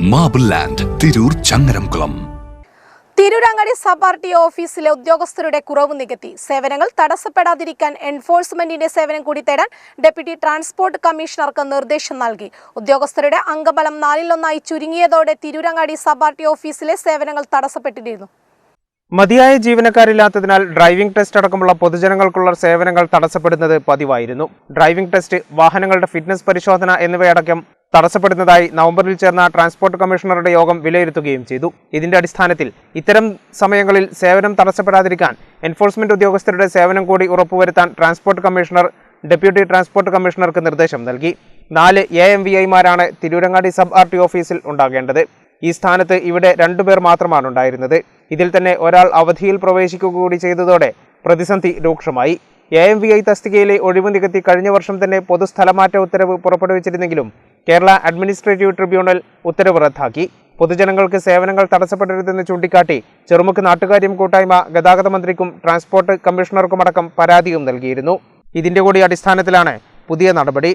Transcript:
Marble land Tirur Changaramkulam. Tirurangadi sub RTO ഓഫീസിലെ ഉദ്യോഗസ്ഥരുടെ കുറവ് നികത്തി സേവനങ്ങൾ തടസ്സപ്പെടാതിരിക്കാൻ എൻഫോഴ്സ്മെന്റിന്റെ സേവനം കൂടി തേടാൻ ഡെപ്യൂട്ടി ട്രാൻസ്പോർട്ട് കമ്മീഷണർക്ക് നിർദ്ദേശം നൽകി. ഉദ്യോഗസ്ഥരുടെ അംഗബലം 4-1 ചുരുങ്ങിയതോടെ തിരൂരങ്ങാടി സബ് RTO ഓഫീസിലെ സേവനങ്ങൾ തടസ്സപ്പെട്ടിരുന്നു. മതിയായ ജീവനക്കാരില്ലാത്തതിനാൽ ഡ്രൈവിംഗ് ടെസ്റ്റ് അടക്കമുള്ള പൊതുജനങ്ങൾക്കുള്ള സേവനങ്ങൾ തടസ്സപ്പെടുന്നത് പതിവായിരുന്നു. ഡ്രൈവിംഗ് ടെസ്റ്റ്, വാഹനങ്ങളുടെ ഫിറ്റ്നസ് പരിശോധന എന്നിവയടക്കം തടസ്സപ്പെടുന്നതായി നവംബറിൽ ചേർന്ന ട്രാൻസ്പോർട്ട് കമ്മീഷണറുടെ യോഗം വിലയിരുത്തുകയും ചെയ്തു. ഇതിന്റെ അടിസ്ഥാനത്തിൽ ഇത്തരം സമയങ്ങളിൽ സേവനം തടസ്സപ്പെടാതിരിക്കാൻ എൻഫോഴ്സ്മെന്റ് ഉദ്യോഗസ്ഥരുടെ സേവനം കൂടി ഉറപ്പുവരുത്താൻ ട്രാൻസ്പോർട്ട് കമ്മീഷണർ ഡെപ്യൂട്ടി ട്രാൻസ്പോർട്ട് കമ്മീഷണർക്ക് നിർദ്ദേശം നൽകി. 4 AMVIമാരാണ് തിരൂരങ്ങാടി സബ് RTO ഓഫീസിൽ ഉണ്ടാകേണ്ടത്. ഈ സ്ഥാനത്ത് ഇവിടെ 2 പേർ മാത്രമാണ് ഉണ്ടായിരുന്നത്. ഇതിൽ തന്നെ ഒരാൾ അവധിയിൽ പ്രവേശിക്കുക കൂടി ചെയ്തതോടെ പ്രതിസന്ധി രൂക്ഷമായി. AMVI തസ്തികയിലെ ഒഴിവ് നികത്തി കഴിഞ്ഞ വർഷം തന്നെ പൊതുസ്ഥലമാറ്റ ഉത്തരവ് പുറപ്പെടുവിച്ചിരുന്നെങ്കിലും കേരള അഡ്മിനിസ്ട്രേറ്റീവ് ട്രിബ്യൂണൽ ഉത്തരവ് റദ്ദാക്കി. പൊതുജനങ്ങൾക്ക് സേവനങ്ങൾ തടസ്സപ്പെടരുതെന്ന് ചൂണ്ടിക്കാട്ടി ചെറുമുക്ക് നാട്ടുകാര്യം കൂട്ടായ്മ ഗതാഗത മന്ത്രിക്കും ട്രാൻസ്പോർട്ട് കമ്മീഷണർക്കുമടക്കം പരാതിയും നൽകിയിരുന്നു. ഇതിന്റെ കൂടി അടിസ്ഥാനത്തിലാണ് പുതിയ നടപടി.